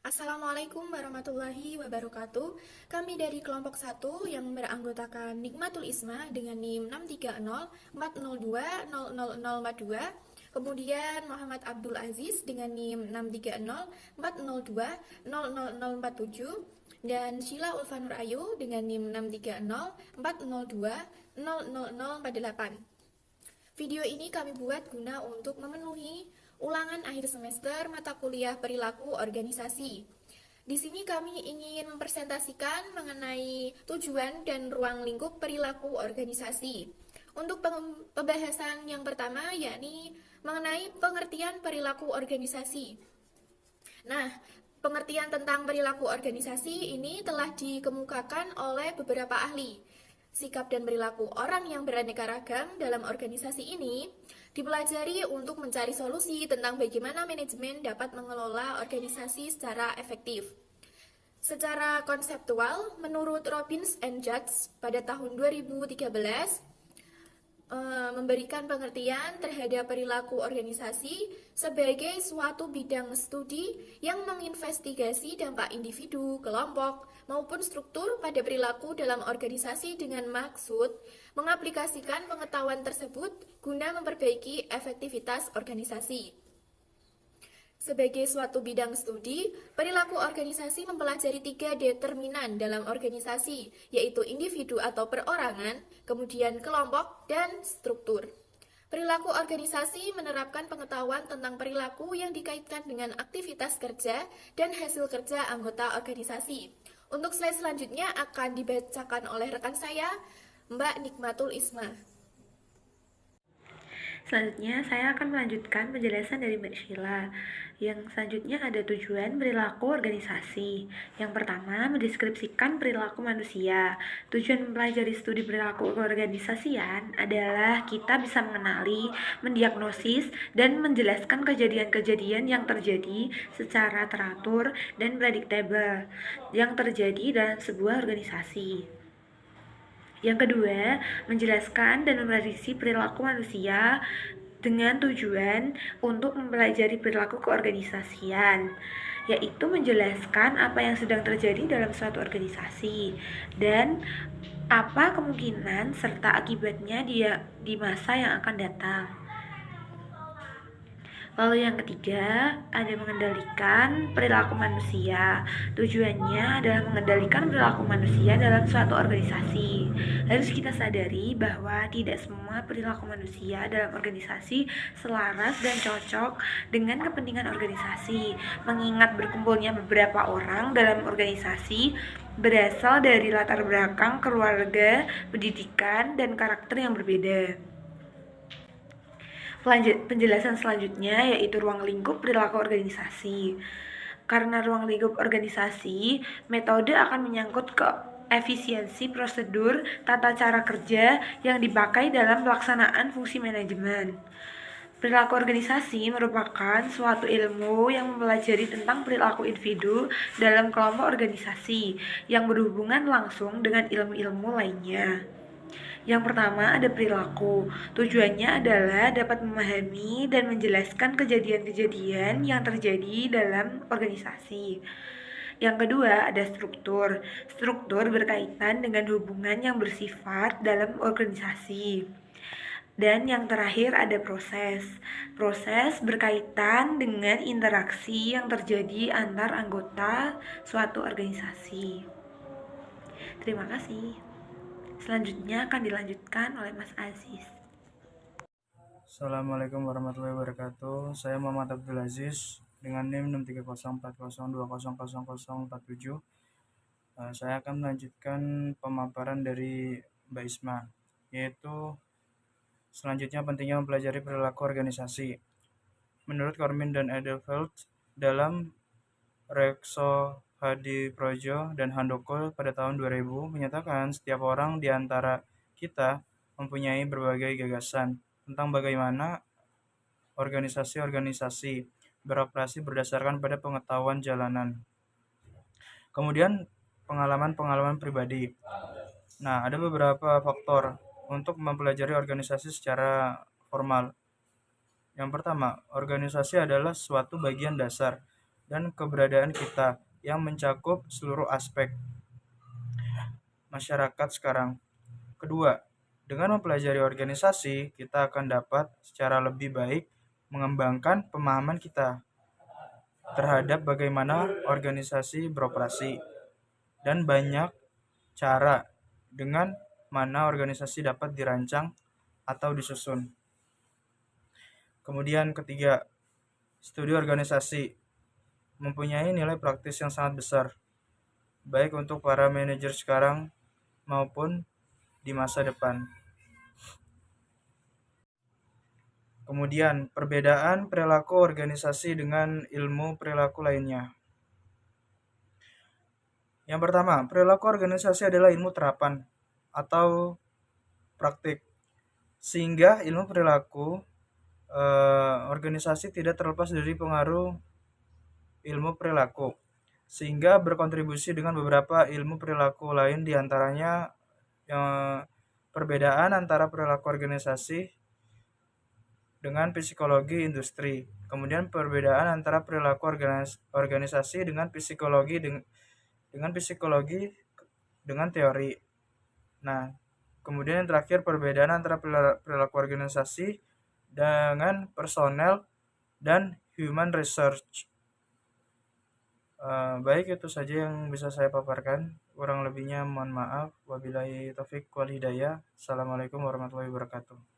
Assalamualaikum warahmatullahi wabarakatuh. Kami dari kelompok 1 yang beranggotakan Nikmatul Isma dengan NIM 63040200042. Kemudian Muhammad Abdul Aziz dengan NIM 63040200047 dan Sheila Ulfanur Ayu dengan NIM 63040200048. Video ini kami buat guna untuk memenuhi ulangan akhir semester mata kuliah perilaku organisasi. Di sini kami ingin mempresentasikan mengenai tujuan dan ruang lingkup perilaku organisasi. Untuk pembahasan yang pertama yakni mengenai pengertian perilaku organisasi. Nah, pengertian tentang perilaku organisasi ini telah dikemukakan oleh beberapa ahli. Sikap dan perilaku orang yang beraneka ragam dalam organisasi ini dipelajari untuk mencari solusi tentang bagaimana manajemen dapat mengelola organisasi secara efektif. Secara konseptual, menurut Robbins and Judge pada tahun 2013, memberikan pengertian terhadap perilaku organisasi sebagai suatu bidang studi yang menginvestigasi dampak individu, kelompok, maupun struktur pada perilaku dalam organisasi dengan maksud mengaplikasikan pengetahuan tersebut guna memperbaiki efektivitas organisasi. Sebagai suatu bidang studi, perilaku organisasi mempelajari 3 determinan dalam organisasi, yaitu individu atau perorangan, kemudian kelompok, dan struktur. Perilaku organisasi menerapkan pengetahuan tentang perilaku yang dikaitkan dengan aktivitas kerja dan hasil kerja anggota organisasi. Untuk slide selanjutnya akan dibacakan oleh rekan saya, Mbak Nikmatul Isma. Selanjutnya, saya akan melanjutkan penjelasan dari Mbak Sheila. Yang selanjutnya ada tujuan perilaku organisasi. Yang pertama, mendeskripsikan perilaku manusia. Tujuan mempelajari studi perilaku keorganisasian adalah kita bisa mengenali, mendiagnosis, dan menjelaskan kejadian-kejadian yang terjadi secara teratur dan prediktable yang terjadi dalam sebuah organisasi. Yang kedua, menjelaskan dan memprediksi perilaku manusia dengan tujuan untuk mempelajari perilaku keorganisasian, yaitu menjelaskan apa yang sedang terjadi dalam suatu organisasi dan apa kemungkinan serta akibatnya di masa yang akan datang. Lalu yang ketiga, ada mengendalikan perilaku manusia. Tujuannya adalah mengendalikan perilaku manusia dalam suatu organisasi. Harus kita sadari bahwa tidak semua perilaku manusia dalam organisasi selaras dan cocok dengan kepentingan organisasi. Mengingat berkumpulnya beberapa orang dalam organisasi berasal dari latar belakang keluarga, pendidikan, dan karakter yang berbeda. Penjelasan selanjutnya yaitu ruang lingkup perilaku organisasi. Karena ruang lingkup organisasi, metode akan menyangkut ke efisiensi prosedur tata cara kerja yang dipakai dalam pelaksanaan fungsi manajemen. Perilaku organisasi merupakan suatu ilmu yang mempelajari tentang perilaku individu dalam kelompok organisasi yang berhubungan langsung dengan ilmu-ilmu lainnya. Yang pertama ada perilaku. Tujuannya adalah dapat memahami dan menjelaskan kejadian-kejadian yang terjadi dalam organisasi. Yang kedua ada struktur. Struktur berkaitan dengan hubungan yang bersifat dalam organisasi. Dan yang terakhir ada proses. Proses berkaitan dengan interaksi yang terjadi antar anggota suatu organisasi. Terima kasih. Selanjutnya akan dilanjutkan oleh Mas Aziz. Assalamualaikum warahmatullahi wabarakatuh. Saya Muhammad Abdul Aziz dengan NIM 63040200047. Saya akan melanjutkan pemaparan dari Mbak Isma, yaitu selanjutnya pentingnya mempelajari perilaku organisasi. Menurut Cormin dan Edelfelt dalam Rekso Hadi Projo dan Handoko pada tahun 2000 menyatakan setiap orang di antara kita mempunyai berbagai gagasan tentang bagaimana organisasi-organisasi beroperasi berdasarkan pada pengetahuan jalanan. Kemudian pengalaman-pengalaman pribadi. Nah, ada beberapa faktor untuk mempelajari organisasi secara formal. Yang pertama, organisasi adalah suatu bagian dasar dan keberadaan kita yang mencakup seluruh aspek masyarakat sekarang. Kedua, dengan mempelajari organisasi, kita akan dapat secara lebih baik mengembangkan pemahaman kita terhadap bagaimana organisasi beroperasi dan banyak cara dengan mana organisasi dapat dirancang atau disusun. Kemudian ketiga, studi organisasi mempunyai nilai praktis yang sangat besar, baik untuk para manajer sekarang maupun di masa depan. Kemudian, perbedaan perilaku organisasi dengan ilmu perilaku lainnya. Yang pertama, perilaku organisasi adalah ilmu terapan atau praktik, sehingga ilmu perilaku organisasi tidak terlepas dari pengaruh ilmu perilaku, sehingga berkontribusi dengan beberapa ilmu perilaku lain, diantaranya perbedaan antara perilaku organisasi dengan psikologi industri, kemudian perbedaan antara perilaku organisasi dengan psikologi dengan teori. Nah, kemudian yang terakhir, perbedaan antara perilaku organisasi dengan personel dan human research. Baik, itu saja yang bisa saya paparkan. Kurang lebihnya mohon maaf. Wabillahi taufik wal hidayah. Assalamualaikum warahmatullahi wabarakatuh.